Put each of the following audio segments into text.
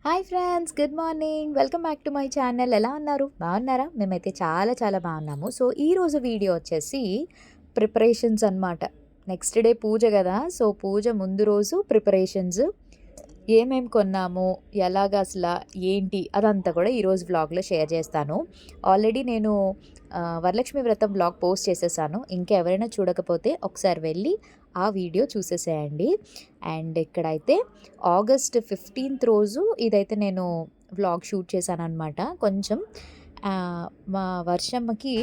Hi friends, good morning. Welcome back to my channel. ఎలా ఉన్నారు? బాగున్నారా? మేమైతే చాలా చాలా బాగున్నాము. సో ఈరోజు వీడియో వచ్చేసి ప్రిపరేషన్స్ అన్నమాట. నెక్స్ట్ డే పూజ కదా, సో పూజ ముందు రోజు ప్రిపరేషన్స్, ఏమేమి కొన్నాము, ఎలాగ అసలు ఏంటి అదంతా కూడా ఈరోజు వ్లాగ్లో షేర్ చేస్తాను. ఆల్రెడీ నేను వరలక్ష్మి వ్రతం వ్లాగ్ పోస్ట్ చేసేసాను. ఇంకా ఎవరైనా చూడకపోతే ఒకసారి వెళ్ళి ఆ వీడియో చూసేసేయండి. అండ్ ఇక్కడైతే ఆగస్ట్ 15th రోజు ఇదైతే నేను వ్లాగ్ షూట్ చేశాను అనమాట. కొంచెం మా వర్షమ్మకి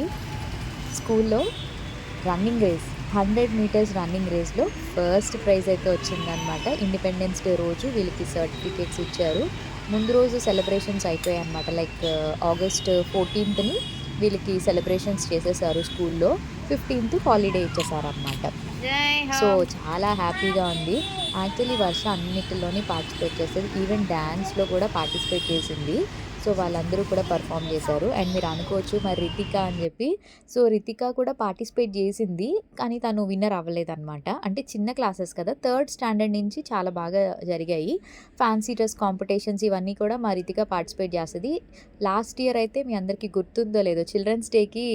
స్కూల్లో రన్నింగ్ రేస్ 100 మీటర్స్ రన్నింగ్ రేస్లో ఫస్ట్ ప్రైజ్ అయితే వచ్చిందనమాట. ఇండిపెండెన్స్ డే రోజు వీళ్ళకి సర్టిఫికేట్స్ ఇచ్చారు. ముందు రోజు సెలబ్రేషన్స్ అయిపోయాయి అనమాట. లైక్ ఆగస్ట్ 14th వీళ్ళకి సెలబ్రేషన్స్ చేసేసారు స్కూల్లో. 15th holiday ఇచ్చేసారనమాట. సో చాలా హ్యాపీగా ఉంది. యాక్చువల్లీ వర్ష అన్నిటిలోని పార్టిసిపేట్ చేస్తుంది. ఈవెన్ డ్యాన్స్లో కూడా పార్టిసిపేట్ చేసింది. సో వాళ్ళందరూ కూడా పర్ఫామ్ చేశారు. అండ్ మీరు అనుకోవచ్చు మరి రితిక అని చెప్పి. సో రితిక కూడా పార్టిసిపేట్ చేసింది, కానీ తను విన్నర్ అవ్వలేదన్నమాట. అంటే చిన్న క్లాసెస్ కదా, 3rd స్టాండర్డ్ నుంచి చాలా బాగా జరిగాయి. ఫ్యాన్సీ డ్రెస్ కాంపిటీషన్స్ ఇవన్నీ కూడా మా రితిక పార్టిసిపేట్ చేస్తుంది. లాస్ట్ ఇయర్ అయితే మీ అందరికీ గుర్తుందో లేదో, చిల్డ్రన్స్ డేకి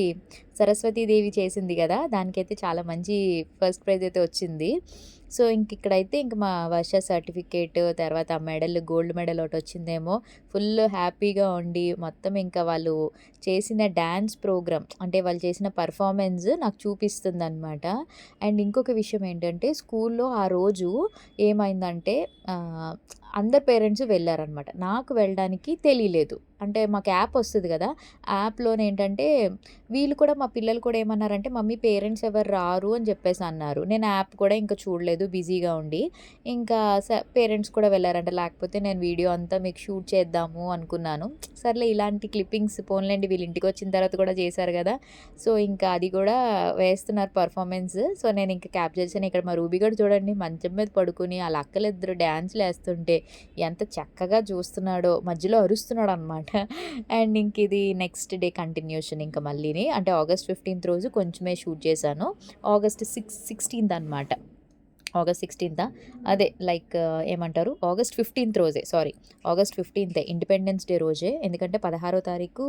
సరస్వతీదేవి చేసింది కదా, దానికైతే చాలా మంచి ఫస్ట్ ప్రైజ్ అయితే వచ్చింది. సో ఇక్కడైతే మా వర్ష సర్టిఫికేట్, తర్వాత మెడల్, గోల్డ్ మెడల్ ఒకటి వచ్చిందేమో. ఫుల్ హ్యాపీగా ఉండి మొత్తం ఇంకా వాళ్ళు చేసిన డ్యాన్స్ ప్రోగ్రామ్, అంటే వాళ్ళు చేసిన పర్ఫార్మెన్స్ నాకు చూపిస్తుందన్నమాట. అండ్ ఇంకొక విషయం ఏంటంటే, స్కూల్లో ఆ రోజు ఏమైందంటే అందరు పేరెంట్స్ వెళ్ళారనమాట. నాకు వెళ్ళడానికి తెలియలేదు. అంటే మాకు యాప్ వస్తుంది కదా, యాప్లోనేంటంటే వీళ్ళు కూడా, మా పిల్లలు కూడా ఏమన్నారంటే, మమ్మీ పేరెంట్స్ ఎవరు రారు అని చెప్పేసి అన్నారు. నేను యాప్ కూడా ఇంకా చూడలేదు, బిజీగా ఉండి. ఇంకా పేరెంట్స్ కూడా వెళ్ళారంట. లేకపోతే నేను వీడియో అంతా మీకు షూట్ చేద్దాము అనుకున్నాను. సర్లే ఇలాంటి క్లిప్పింగ్స్ పోన్లేండి, వీళ్ళు ఇంటికి వచ్చిన తర్వాత కూడా చేశారు కదా, సో ఇంకా అది కూడా వేస్తున్నారు పర్ఫార్మెన్స్. సో నేను ఇంకా క్యాప్చర్ చేశాను. ఇక్కడ మా రూబీ కూడా చూడండి, మంచం మీద పడుకుని వాళ్ళ అక్కలిద్దరు డ్యాన్స్లు వేస్తుంటే ఎంత చక్కగా చూస్తున్నాడో, మధ్యలో అరుస్తున్నాడు అనమాట. అండ్ ఇంక ఇది నెక్స్ట్ డే కంటిన్యూషన్ ఇంకా మళ్ళీని. అంటే ఆగస్ట్ 15th రోజు కొంచెమే షూట్ చేశాను. ఆగస్ట్ 16th అనమాట. ఆగస్ట్ 16th అదే లైక్ ఏమంటారు, ఆగస్ట్ 15th రోజే, sorry August 15th independence day రోజే. ఎందుకంటే 16వ తారీఖు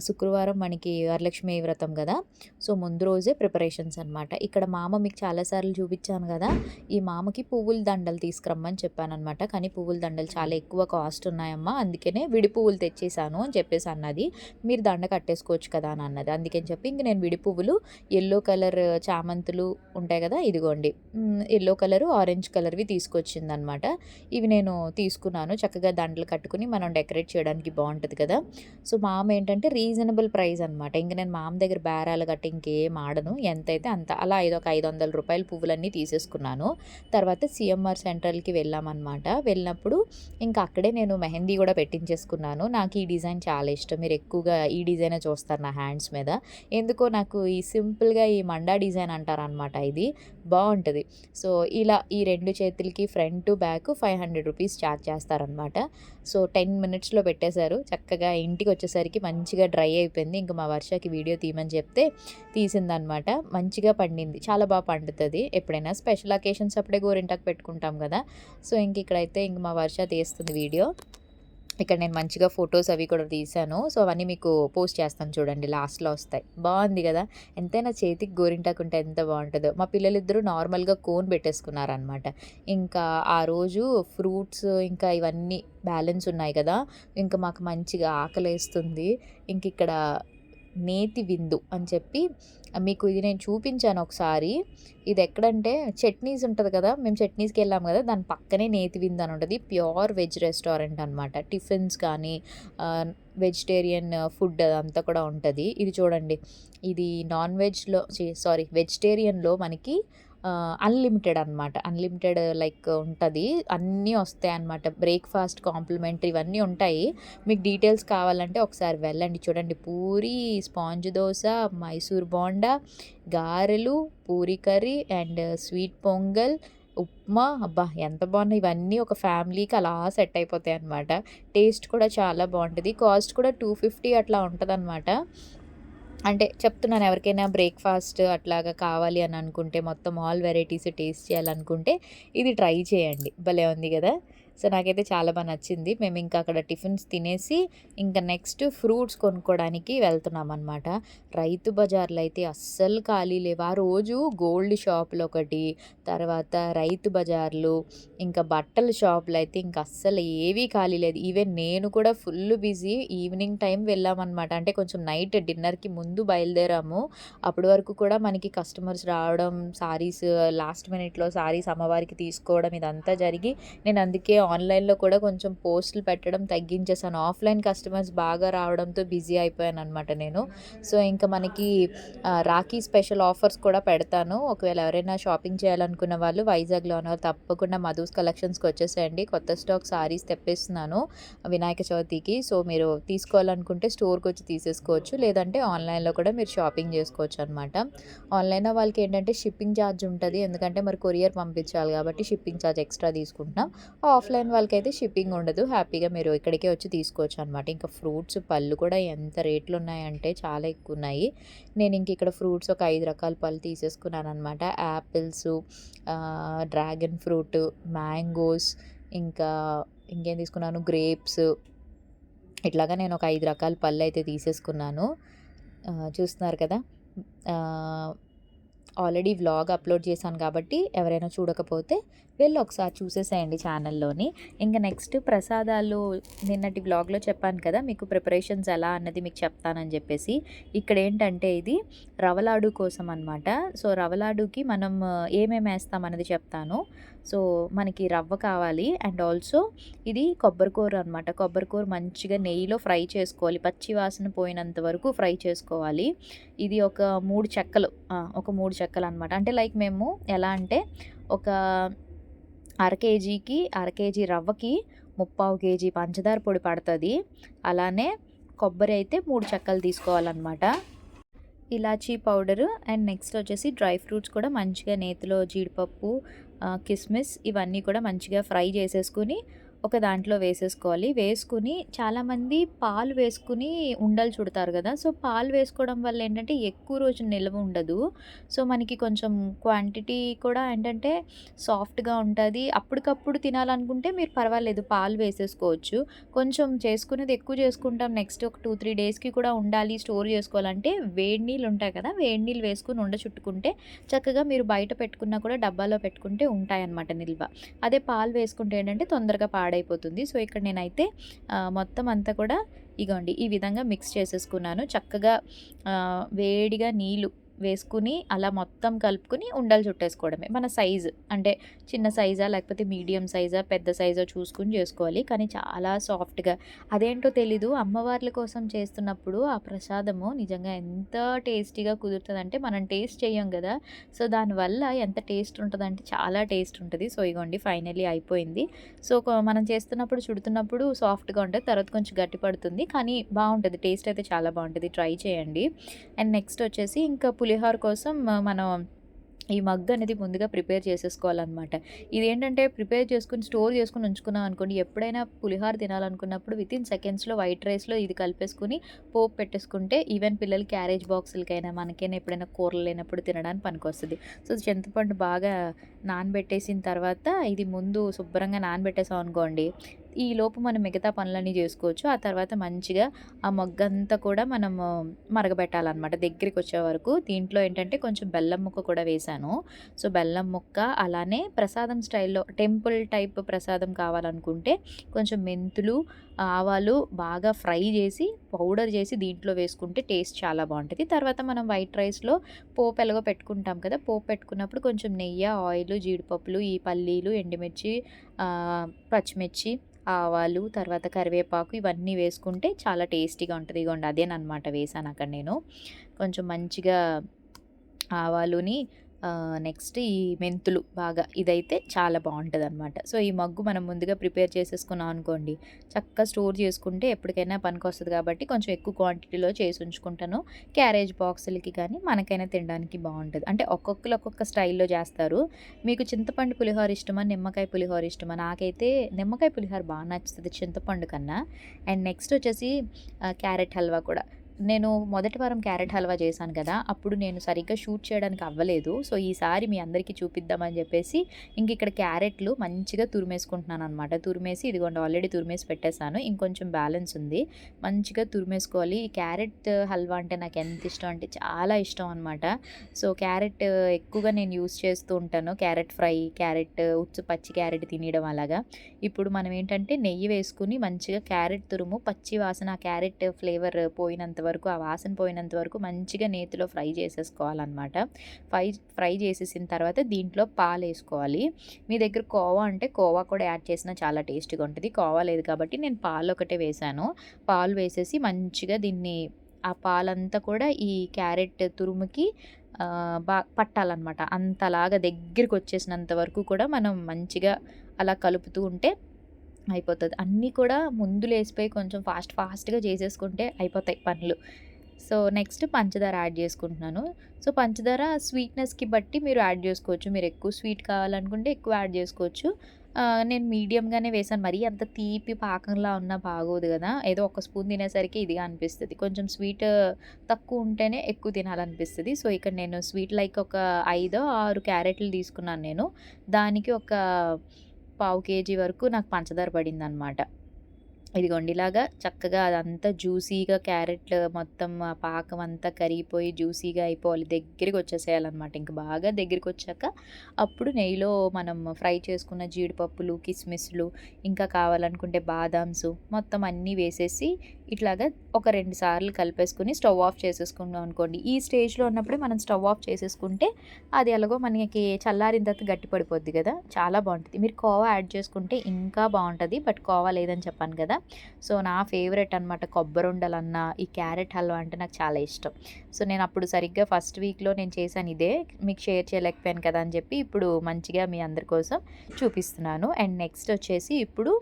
శుక్రవారం మనకి వరలక్ష్మి వ్రతం కదా, సో ముందు రోజే ప్రిపరేషన్స్ అనమాట. ఇక్కడ మామ మీకు చాలాసార్లు చూపించాను కదా, ఈ మామకి పువ్వుల దండలు తీసుకురమ్మని చెప్పానమాట. కానీ పువ్వుల దండలు చాలా ఎక్కువ కాస్ట్ ఉన్నాయమ్మా, అందుకనే విడి పువ్వులు తెచ్చేసాను అని చెప్పేసి అన్నది. మీరు దండ కట్టేసుకోవచ్చు కదా అని అన్నది. అందుకని చెప్పి ఇంక నేను విడి పువ్వులు, ఎల్లో కలర్ చామంతులు ఉంటాయి కదా, ఇదిగోండి ఎల్లో కలరు, ఆరెంజ్ కలర్వి తీసుకొచ్చిందనమాట. ఇవి నేను తీసుకున్నాను. చక్కగా దండలు కట్టుకుని మనం డెకరేట్ చేయడానికి బాగుంటుంది కదా. సో మామ ఏంటంటే రీజనబుల్ ప్రైస్ అనమాట. ఇంక నేను మామ దగ్గర బేరాలు గట్టి ఇంకేం ఆడను, ఎంతైతే అంత. అలా ఒక 500 రూపాయల పువ్వులన్నీ తీసేసుకున్నాను. తర్వాత సిఎంఆర్ సెంట్రల్కి వెళ్ళామన్నమాట. వెళ్ళినప్పుడు ఇంకా అక్కడే నేను మెహందీ కూడా పెట్టించేసుకున్నాను. నాకు ఈ డిజైన్ చాలా ఇష్టం. మీరు ఎక్కువగా ఈ డిజైనే చూస్తారు నా హ్యాండ్స్ మీద. ఎందుకో నాకు ఈ సింపుల్గా ఈ మండా డిజైన్ అంటారనమాట, ఇది బాగుంటుంది. సో ఇలా ఈ 2 చేతులకి ఫ్రంట్ బ్యాక్ 500 రూపీస్ ఛార్జ్ చేస్తారనమాట. సో 10 మినిట్స్లో పెట్టేశారు. చక్కగా ఇంటికి వచ్చేసరికి మంచిగా డ్రై అయిపోయింది. ఇంకా మా వర్షకి వీడియో తీయమని చెప్తే తీసిందనమాట. మంచిగా పండింది, చాలా బాగా పండుతుంది. ఎప్పుడైనా స్పెషల్ అకేషన్స్ అప్పుడే గోరింటాకు పెట్టుకుంటాం కదా. సో ఇక్కడైతే మా వర్ష తీస్తుంది వీడియో. ఇక్కడ నేను మంచిగా ఫొటోస్ అవి కూడా తీశాను. సో అవన్నీ మీకు పోస్ట్ చేస్తాను చూడండి, లాస్ట్లో వస్తాయి. బాగుంది కదా, ఎంతైనా చేతికి గోరింటాకుంటే ఎంత బాగుంటుందో. మా పిల్లలిద్దరూ నార్మల్గా కోన్ పెట్టేసుకున్నారనమాట. ఇంకా ఆ రోజు ఫ్రూట్స్ ఇంకా ఇవన్నీ బ్యాలెన్స్ ఉన్నాయి కదా, ఇంకా మాకు మంచిగా ఆకలేస్తుంది. ఇక్కడ నేతి విందు అని చెప్పి మీకు ఇది నేను చూపించాను ఒకసారి. ఇది ఎక్కడంటే చట్నీస్ ఉంటుంది కదా, మేము చట్నీస్కి వెళ్ళాము కదా, దాని పక్కనే నేతి విందు అని ఉంటుంది. ప్యూర్ వెజ్ రెస్టారెంట్ అనమాట. టిఫిన్స్ కానీ వెజిటేరియన్ ఫుడ్ అదంతా కూడా ఉంటుంది. ఇది చూడండి, ఇది నాన్ వెజ్లో, సారీ వెజిటేరియన్లో మనకి అన్లిమిటెడ్ అనమాట. అన్లిమిటెడ్ లైక్ ఉంటుంది, అన్నీ వస్తాయి అన్నమాట. బ్రేక్ఫాస్ట్ కాంప్లిమెంటరీ ఇవన్నీ ఉంటాయి. మీకు డీటెయిల్స్ కావాలంటే ఒకసారి వెళ్ళండి. చూడండి, పూరి, స్పాంజ్ దోశ, మైసూర్ బోండా, గారెలు, puri curry and sweet pongal, upma. అబ్బా ఎంత బాగున్నాయి ఇవన్నీ. ఒక ఫ్యామిలీకి అలా సెట్ అయిపోతాయి అన్నమాట. టేస్ట్ కూడా చాలా బాగుంటుంది. కాస్ట్ కూడా 250 అట్లా ఉంటుంది అనమాట. అంటే చెప్తున్నాను, ఎవరికైనా బ్రేక్ఫాస్ట్ అట్లాగా కావాలి అని అనుకుంటే, మొత్తం ఆల్ వెరైటీస్ టేస్ట్ చేయాలనుకుంటే ఇది ట్రై చేయండి. భలే ఉంది కదా. సో, నాకైతే చాలా నచ్చింది. మేము ఇంకా అక్కడ టిఫిన్స్ తినేసి ఇంకా నెక్స్ట్ ఫ్రూట్స్ కొనుక్కోవడానికి వెళ్తున్నామనమాట. రైతు బజార్‌లో అయితే అస్సలు ఖాళీ లేవు. ఆ రోజు గోల్డ్ షాపులొకటి, తర్వాత రైతు బజార్లు, ఇంకా బట్టల షాపులయితే ఇంక అస్సలు ఏవీ ఖాళీ లేదు. ఈవెన్ నేను కూడా ఫుల్ బిజీ. ఈవినింగ్ టైం వెళ్ళామనమాట. అంటే కొంచెం నైట్ డిన్నర్‌కి ముందు బయలుదేరాము. అప్పటి వరకు కూడా మనకి కస్టమర్స్ రావడం, సారీస్ లాస్ట్ మినిట్‌లో సారీస్ అమ్మవారికి తీసుకోవడం ఇదంతా జరిగి నేను అందుకే ఆన్‌లైన్‌లో కూడా కొంచెం పోస్టులు పెట్టడం తగ్గించేసాను. ఆఫ్‌లైన్ కస్టమర్స్ బాగా రావడంతో బిజీ అయిపోయాననమాట నేను. సో, ఇంకా మనకి రాఖీ స్పెషల్ ఆఫర్స్ కూడా పెడతాను. ఒకవేళ ఎవరైనా షాపింగ్ చేయాలనుకున్న వాళ్ళు వైజాగ్‌లో ఉన్నవాళ్ళు తప్పకుండా మధుస్ కలెక్షన్స్‌కి వచ్చేసేయండి. కొత్త స్టాక్ సారీస్ తెప్పిస్తున్నాను వినాయక చవితికి. సో, మీరు తీసుకోవాలనుకుంటే స్టోర్‌కొచ్చి తీసేసుకోవచ్చు. లేదంటే ఆన్‌లైన్‌లో కూడా మీరు షాపింగ్ చేసుకోవచ్చనమాట. ఆన్‌లైన్‌లో వాళ్ళకేంటంటే షిప్పింగ్ ఛార్జ్ ఉంటది. ఎందుకంటే మరి కొరియర్ పంపించాలి కాబట్టి షిప్పింగ్ ఛార్జ్ ఎక్స్‌ట్రా తీసుకుంటున్నాం. ఆఫ్‌లైన్ వాళ్ళకైతే షిప్పింగ్ ఉండదు. హ్యాపీగా మీరు ఇక్కడికే వచ్చి తీసుకోవచ్చనమాట. ఇంకా ఫ్రూట్స్, పళ్ళు కూడా ఎంత రేట్లున్నాయంటే చాలా ఎక్కువున్నాయి. నేను ఇంక ఇక్కడ ఫ్రూట్స్ ఒక 5 రకాల పళ్ళు తీసేసుకున్నాననమాట. యాపిల్సు, డ్రాగన్ ఫ్రూట్, మ్యాంగోస్, ఇంకా ఇంకేం తీసుకున్నాను గ్రేప్స్, ఇట్లాగా నేను ఒక 5 రకాల పళ్ళైతే తీసేసుకున్నాను. చూస్తున్నారు కదా! ఆహ్, ఆల్రెడీ వ్లాగ్ అప్లోడ్ చేశాను కాబట్టి ఎవరైనా చూడకపోతే వెళ్ళి ఒకసారి చూసేసేయండి ఛానల్‌లోని. ఇంక నెక్స్ట్ ప్రసాదాలు నిన్నటి వ్లాగ్‌లో చెప్పాను కదా! మీకు ప్రిపరేషన్స్ ఎలా అన్నది మీకు చెప్తానని చెప్పేసి. ఇక్కడేంటంటే ఇది రవ్వ లాడు కోసం అనమాట. సో, రవ్వ లాడుకి మనం ఏమేమి ఏస్తాం అన్నది చెప్తాను. సో, మనకి రవ్వ కావాలి అండ్ ఆల్సో ఇది కొబ్బరికూర అనమాట. కొబ్బరికూర మంచిగా నెయ్యిలో ఫ్రై చేసుకోవాలి. పచ్చి వాసన పోయినంత వరకు ఫ్రై చేసుకోవాలి. ఇది ఒక 3 చెక్కలు ఒక 3 చెక్కలనమాట. అంటే లైక్ మేము ఎలా అంటే ఒక అర కేజీ రవ్వకి 3/4 కేజీ పంచదార పొడి పడతది. అలానే కొబ్బరి అయితే 3 చెక్కలు తీసుకోవాలనమాట. ఇలాచీ పౌడరు అండ్ నెక్స్ట్ వచ్చేసి డ్రై ఫ్రూట్స్ కూడా మంచిగా నేతిలో జీడిపప్పు, కిస్మిస్ ఇవన్నీ కూడా మంచిగా ఫ్రై చేసేసుకొని ఒక దాంట్లో వేసేసుకోవాలి. వేసుకొని చాలామంది పాలు వేసుకొని ఉండలు చుడతారు కదా! సో, పాలు వేసుకోవడం వల్ల ఏంటంటే ఎక్కువ రోజు నిల్వ ఉండదు. సో, మనకి కొంచెం క్వాంటిటీ కూడా ఏంటంటే సాఫ్ట్‌గా ఉంటది. అప్పటికప్పుడు తినాలనుకుంటే మీరు పర్వాలేదు పాలు వేసేసుకోవచ్చు. కొంచెం చేసుకునేది ఎక్కువ చేసుకుంటాం నెక్స్ట్ ఒక 2, 3 డేస్‌కి కూడా ఉండాలి, స్టోర్ చేసుకోవాలంటే వేడి నీళ్ళు ఉంటాయి కదా! వేడి నీళ్ళు వేసుకొని ఉండ చుట్టుకుంటే చక్కగా మీరు బయట పెట్టుకున్నా కూడా డబ్బాలో పెట్టుకుంటే ఉంటాయన్నమాట నిల్వ. అదే పాలు వేసుకుంటే ఏంటంటే తొందరగా పాడైపోతుంది. సో, ఇక్కడ నేనైతే మొత్తం అంతా కూడా ఇగోండి ఈ విధంగా మిక్స్ చేసేసుకున్నాను. చక్కగా వేడిగా నీళ్ళు వేసుకుని అలా మొత్తం కలుపుకొని ఉండలు చుట్టేసుకోవడమే. మన సైజు అంటే చిన్న సైజా లేకపోతే మీడియం సైజా, పెద్ద సైజా చూసుకొని చేసుకోవాలి. కానీ చాలా సాఫ్ట్‌గా అదేంటో తెలీదు అమ్మవార్ల కోసం చేస్తున్నప్పుడు ఆ ప్రసాదము నిజంగా ఎంత టేస్టీగా కుదురుతదంటే మనం టేస్ట్ చెయ్యం గదా! సో, దానివల్ల ఎంత టేస్ట్ ఉంటదంటే చాలా టేస్ట్ ఉంటది. సో, ఇగోండి ఫైనల్లీ అయిపోయింది. సో, మనం చేస్తున్నప్పుడు చుడుతున్నప్పుడు సాఫ్ట్‌గా ఉంటది. తర్వాత కొంచెం గట్టి పడుతుంది. కానీ బావుంటది. టేస్ట్ అయితే చాలా బావుంటది. ట్రై చేయండి. అండ్ నెక్స్ట్ వచ్చేసి ఇంకా పులిహోర కోసం మనం ఈ మగ్ అనేది ముందుగా ప్రిపేర్ చేసేసుకోవాలనమాట. ఇదేంటంటే ప్రిపేర్ చేసుకొని, స్టోర్ చేసుకొని ఉంచుకున్నాం అనుకోండి, ఎప్పుడైనా పులిహోర తినాలనుకున్నప్పుడు వితిన్ సెకండ్స్‌లో వైట్ రైస్‌లో ఇది కలిపేసుకొని పోపు పెట్టేసుకుంటే ఈవెన్ పిల్లలు క్యారేజ్ బాక్సులకైనా, మనకైనా ఎప్పుడైనా కూరలు లేనప్పుడు తినడానికి పనికొస్తది. సో, చింతపండు బాగా నానబెట్టేసిన తర్వాత ఇది ముందు శుభ్రంగా నానబెట్టేసాం అనుకోండి, ఈలోపు మనం మిగతా పనులన్నీ చేసుకోవచ్చు. ఆ తర్వాత మంచిగా ఆ మగ్గంతా కూడా మనము మరగబెట్టాలనమాట దగ్గరికొచ్చే వరకు. దీంట్లో ఏంటంటే కొంచెం బెల్లం ముక్క కూడా వేశాను. సో, బెల్లం ముక్క అలానే ప్రసాదం స్టైల్‌లో టెంపుల్ టైప్ ప్రసాదం కావాలనుకుంటే కొంచెం మెంతులు, ఆవాలు బాగా ఫ్రై చేసి, పౌడర్ చేసి దీంట్లో వేసుకుంటే టేస్ట్ చాలా బావుంటది. తర్వాత మనం వైట్ రైస్‌లో పోపు ఎలాగో పెట్టుకుంటాం కదా! పోపు పెట్టుకున్నప్పుడు కొంచెం నెయ్య, ఆయిలు, జీడిపప్పులు, ఈ పల్లీలు, ఎండుమిర్చి, పచ్చిమిర్చి, ఆవాలు, తర్వాత కరివేపాకు ఇవన్నీ వేసుకుంటే చాలా టేస్టీగా ఉంటది. ఇగోండి అదేననమాట వేశానక్కడ నేను. కొంచెం మంచిగా ఆవాలుని నెక్స్ట్ ఈ మెంతులు బాగా ఇదైతే చాలా బావుంటదనమాట. సో, ఈ మగ్గు మనం ముందుగా ప్రిపేర్ చేసేసుకున్నాం అనుకోండి, చక్కగా స్టోర్ చేసుకుంటే ఎప్పటికైనా పనికొస్తది కాబట్టి కొంచెం ఎక్కువ క్వాంటిటీలో చేసి ఉంచుకుంటాను. క్యారేజ్ బాక్సులకి కానీ, మనకైనా తినడానికి బావుంటది. అంటే ఒక్కొక్కళ్ళు ఒక్కొక్క స్టైల్‌లో చేస్తారు. మీకు చింతపండు పులిహోర ఇష్టమా? నిమ్మకాయ పులిహోర ఇష్టమా? నాకైతే నిమ్మకాయ పులిహోర నచ్చుతది చింతపండు కన్నా. అండ్ నెక్స్ట్ వచ్చేసి క్యారెట్ హల్వా కూడా. నేను మొదటి వారం క్యారెట్ హల్వా చేశాను కదా! అప్పుడు నేను సరిగ్గా షూట్ చేయడానికి అవ్వలేదు. సో, ఈసారి మీ అందరికీ చూపిద్దామని చెప్పేసి ఇక్కడ క్యారెట్లు మంచిగా తురిమేసుకుంటున్నాననమాట. తురిమేసి ఇదిగోండి ఆల్రెడీ తురిమేసి పెట్టేసాను. ఇంకొంచెం బ్యాలెన్స్ ఉంది. మంచిగా తురిమేసుకోవాలి. ఈ క్యారెట్ హల్వా అంటే నాకు ఎంత ఇష్టం అంటే చాలా ఇష్టం అనమాట. సో, క్యారెట్ ఎక్కువగా నేను యూజ్ చేస్తూ ఉంటాను. క్యారెట్ ఫ్రై, క్యారెట్ పచ్చి క్యారెట్ తినేయడం అలాగా. ఇప్పుడు మనం ఏంటంటే నెయ్యి వేసుకొని మంచిగా క్యారెట్ తురుము పచ్చి వాసన క్యారెట్ ఫ్లేవర్ పోయినంత వరకు, ఆ వాసన పోయినంత వరకు మంచిగా నేతిలో ఫ్రై చేసేసుకోవాలన్నమాట. ఫ్రై చేసేసిన తర్వాత దీంట్లో పాలేసుకోవాలి. మీ దగ్గర కోవా అంటే కోవా కూడా యాడ్ చేసినా చాలా టేస్టీగా ఉంటుంది. కోవా లేదు కాబట్టి నేను పాలు ఒకటే వేశాను. పాలు వేసేసి మంచిగా దీన్ని ఆ పాలంతా కూడా ఈ క్యారెట్ తురుముకి పట్టాలన్నమాట. అంతలాగా దగ్గరికి వచ్చేసినంత వరకు కూడా మనం మంచిగా అలా కలుపుతూ ఉంటే అయిపోతది. అన్నీ కూడా ముందులేసిపోయి కొంచెం ఫాస్ట్‌గా చేసేసుకుంటే అయిపోతాయి పనులు. సో, నెక్స్ట్ పంచదార యాడ్ చేసుకుంటున్నాను. సో, పంచదార స్వీట్‌నెస్‌కి బట్టి మీరు యాడ్ చేసుకోవచ్చు. మీరు ఎక్కువ స్వీట్ కావాలనుకుంటే ఎక్కువ యాడ్ చేసుకోవచ్చు. నేను మీడియంగానే వేశాను. మరీ అంత తీపి పాకంలా ఉన్నా బాగోదు గదా! ఏదో ఒక స్పూన్ తినేసరికి ఇదిగా అనిపిస్తది. కొంచెం స్వీట్ తక్కువ ఉంటేనే ఎక్కువ తినాలనిపిస్తది. సో, ఇక్కడ నేను స్వీట్ లైక్ ఒక 5, 6 క్యారెట్లు తీసుకున్నాను నేను. దానికి ఒక పావు కేజీ వరకు నాకు పంచదార పడిందనమాట. ఇదిగోండి ఇలాగా చక్కగా అదంతా జ్యూసీగా క్యారెట్ మొత్తం ఆ పాకం అంతా కరిగిపోయి జ్యూసీగా అయిపోవాలి. దగ్గరికి వచ్చేసేయాలన్నమాట. ఇంక బాగా దగ్గరికి వచ్చాక అప్పుడు నెయ్యిలో మనం ఫ్రై చేసుకున్న జీడిపప్పులు, కిస్మిస్లు, ఇంకా కావాలనుకుంటే బాదామ్స్ మొత్తం అన్నీ వేసేసి ఇట్లాగా ఒక 2 సార్లు కలిపేసుకొని స్టవ్ ఆఫ్ చేసేసుకున్నాం అనుకోండి. ఈ స్టేజ్‌లో ఉన్నప్పుడే మనం స్టవ్ ఆఫ్ చేసేసుకుంటే అది ఎలాగో మనకి చల్లారిన తర్వాత గట్టి పడిపోద్ది కదా! చాలా బావుంటది. మీరు కోవా యాడ్ చేసుకుంటే ఇంకా బావుంటది. బట్ కోవా లేదని చెప్పాను కదా! సో, నా ఫేవరెట్ అనమాట. కొబ్బరుండలన్నా, ఈ క్యారెట్ హల్వా అంటే నాకు చాలా ఇష్టం. సో, నేను అప్పుడు సరిగ్గా ఫస్ట్ వీక్‌లో నేను చేశాను ఇదే. మీకు షేర్ చేయలేకపోయాను కదా అని చెప్పి ఇప్పుడు మంచిగా మీ అందరి కోసం చూపిస్తున్నాను. అండ్ నెక్స్ట్ వచ్చేసి ఇప్పుడు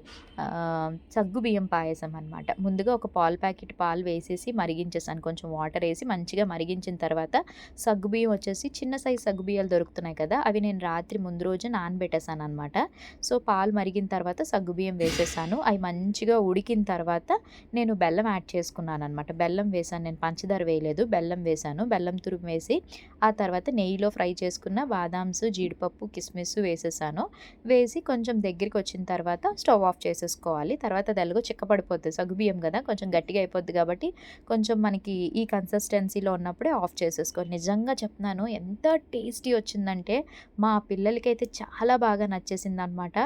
సగ్గుబియ్యం పాయసం అనమాట. ముందుగా ఒక ప్యాకెట్ పాలు వేసేసి మరిగించేసాను. కొంచెం వాటర్ ఏసి మంచిగా మరిగించిన తర్వాత సగ్గుబియ్యం వచ్చేసి చిన్న సైజ్ సగ్గుబియ్యాలు దొరుకుతున్నాయి కదా! అవి నేను రాత్రి ముందు రోజు నానబెట్టేసాననమాట. సో, పాలు మరిగిన తర్వాత సగ్గుబియ్యం వేసేసాను. అవి మంచిగా ఉడికిన తర్వాత నేను బెల్లం యాడ్ చేసుకున్నాననమాట. బెల్లం వేశాను. నేను పంచదార వేయలేదు. బెల్లం వేశాను. బెల్లం తురుము వేసి ఆ తర్వాత నెయ్యిలో ఫ్రై చేసుకున్న బాదామ్స్, జీడిపప్పు, కిస్మిస్ వేసేసాను. వేసి కొంచెం దగ్గరికి వచ్చిన తర్వాత స్టవ్ ఆఫ్ చేసేసుకోవాలి. తర్వాత అది ఎలాగో చిక్కపడిపోద్ది. సగ్గుబియ్యం కదా! కొంచెం గట్టిగా అయిపోద్ది కాబట్టి కొంచెం మనకి ఈ కన్సిస్టెన్సీలో ఉన్నప్పుడే ఆఫ్ చేసేసుకోవాలి. నిజంగా చెప్తున్నాను ఎంత టేస్టీ వచ్చిందంటే మా పిల్లలకైతే చాలా బాగా నచ్చేసిందనమాట.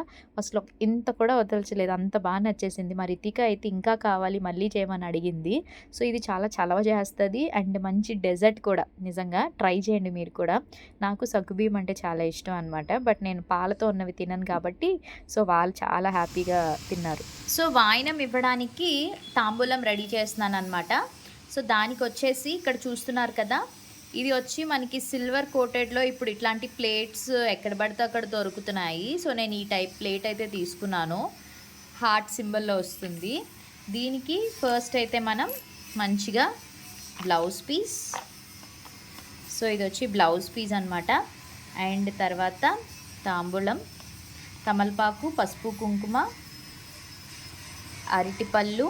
అసలు ఇంత కూడా వదల్చలేదు. అంత బాగా నచ్చేసింది. మా రితిక అయితే ఇంకా కావాలి మళ్ళీ చేయమని అడిగింది. సో, ఇది చాలా చలవ చేస్తది అండ్ మంచి డెజర్ట్ కూడా. నిజంగా ట్రై చేయండి మీరు కూడా. నాకు సగ్గుబియ్యం అంటే చాలా ఇష్టం అనమాట. బట్ నేను పాలతో ఉన్నవి తినను కాబట్టి సో, వాళ్ళు చాలా హ్యాపీగా తిన్నారు. సో, వాయినం ఇవ్వడానికి తాంబూలం రెడీ చేస్తున్నాననమాట. సో, దానికొచ్చేసి ఇక్కడ చూస్తున్నారు కదా! ఇది వచ్చి మనకి సిల్వర్ కోటెడ్‌లో ఇప్పుడు ఇట్లాంటి ప్లేట్స్ ఎక్కడ పడితే అక్కడ దొరుకుతున్నాయి. సో, నేను ఈ టైప్ ప్లేట్ అయితే తీసుకున్నాను. హార్ట్ సింబల్‌లో వస్తుంది. దీనికి ఫస్ట్ అయితే మనం మంచిగా బ్లౌజ్ పీస్. సో, ఇది వచ్చి బ్లౌజ్ పీస్ అనమాట. అండ్ తర్వాత తాంబూలం, తమలపాకు, పసుపు, కుంకుమ, అరటిపళ్ళు,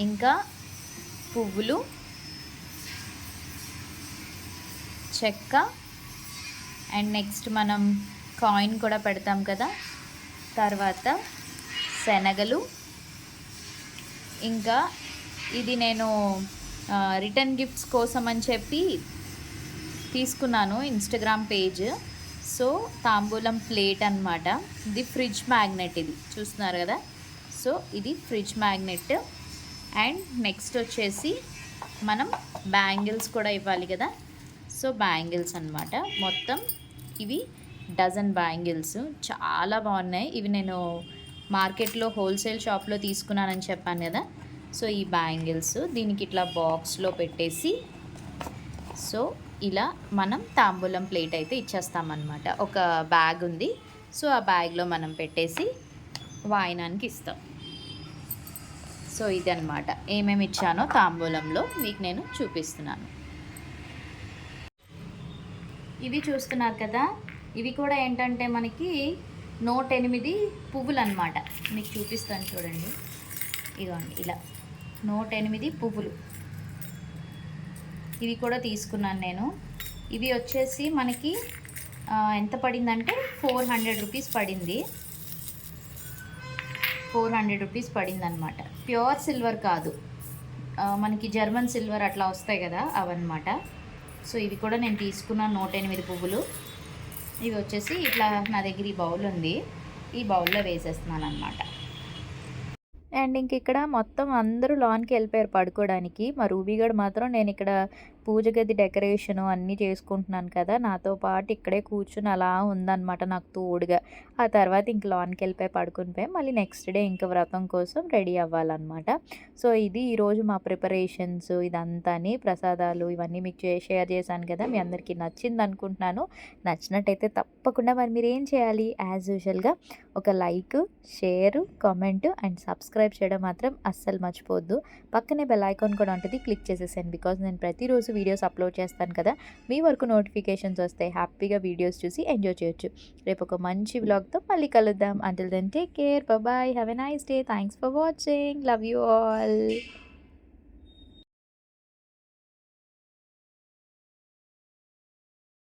ఇంకా పువ్వులు, చెక్క అండ్ నెక్స్ట్ మనం కాయిన్ కూడా పెడతాం కదా! తర్వాత శనగలు, ఇంకా ఇది నేను రిటర్న్ గిఫ్ట్స్ కోసం అని చెప్పి తీసుకున్నాను ఇన్స్టాగ్రామ్ పేజ్. సో, తాంబూలం ప్లేట్ అనమాట. ఇది ఫ్రిడ్జ్ మ్యాగ్నెట్. ఇది చూస్తున్నారు కదా! సో, ఇది ఫ్రిడ్జ్ మ్యాగ్నెట్. అండ్ నెక్స్ట్ వచ్చేసి మనం బ్యాంగిల్స్ కూడా ఇవ్వాలి కదా! సో, బ్యాంగిల్స్ అనమాట. మొత్తం ఇవి డజన్ బ్యాంగిల్స్ చాలా బాగున్నాయి. ఇవి నేను మార్కెట్లో హోల్సేల్ షాప్లో తీసుకున్నానని చెప్పాను కదా! సో, ఈ బ్యాంగిల్స్ దీనికి ఇట్లా బాక్స్లో పెట్టేసి సో, ఇలా మనం తాంబూలం ప్లేట్ అయితే ఇచ్చేస్తామన్నమాట. ఒక బ్యాగ్ ఉంది. సో, ఆ బ్యాగ్లో మనం పెట్టేసి వాయినానికి ఇస్తాం. సో, ఇదనమాట ఏమేమి ఇచ్చానో తాంబూలంలో మీకు నేను చూపిస్తున్నాను. ఇవి చూస్తున్నారు కదా! ఇవి కూడా ఏంటంటే మనకి 108 పువ్వులు అనమాట. మీకు చూపిస్తాను చూడండి. ఇదిగోండి ఇలా 108 పువ్వులు. ఇవి కూడా తీసుకున్నాను నేను. ఇవి వచ్చేసి మనకి ఎంత పడిందంటే 400 రూపీస్ పడింది. 400 రూపీస్ పడిందనమాట. ప్యూర్ సిల్వర్ కాదు, మనకి జర్మన్ సిల్వర్ అట్లా వస్తాయి కదా అవన్నమాట. సో ఇవి కూడా నేను తీసుకున్నాను 108 పువ్వులు. ఇవి వచ్చేసి ఇట్లా నా దగ్గర ఈ బౌల్ ఉంది, ఈ బౌల్లో వేసేస్తున్నాను అనమాట. అండ్ ఇంక ఇక్కడ మొత్తం అందరూ లాన్కి వెళ్ళిపోయారు పడుకోవడానికి. మా రూబీగడ్ మాత్రం నేను ఇక్కడ పూజ గది డెకరేషను అన్నీ చేసుకుంటున్నాను కదా, నాతో పాటు ఇక్కడే కూర్చుని అలా ఉందన్నమాట నాకు తోడుగా. ఆ తర్వాత ఇంక లాన్కి వెళ్ళిపోయి పడుకుని పోయి మళ్ళీ నెక్స్ట్ డే ఇంక వ్రతం కోసం రెడీ అవ్వాలన్నమాట. సో ఇది ఈరోజు మా ప్రిపరేషన్స్ ఇదంతాని, ప్రసాదాలు ఇవన్నీ మీకు షేర్ చేశాను కదా. మీ అందరికీ నచ్చింది అనుకుంటున్నాను. నచ్చినట్టయితే తప్పకుండా మరి మీరు ఏం చేయాలి, యాజ్ యూజువల్గా ఒక like, share, comment and subscribe చేయడం మాత్రం అస్సలు మర్చిపోవద్దు. పక్కనే బెల్ ఐకాన్ కూడా ఉంటుంది, క్లిక్ చేసేసాను. బికాజ్ నేను ప్రతిరోజు వీడియోస్ అప్లోడ్ చేస్తాను కదా, మీ వరకు నోటిఫికేషన్స్ వస్తాయి. హ్యాపీగా వీడియోస్ చూసి ఎంజాయ్ చేయొచ్చు. రేపు ఒక మంచి వ్లాగ్తో మళ్ళీ కలుద్దాం. Until then take care, bye, have a nice day, thanks for watching, love you all.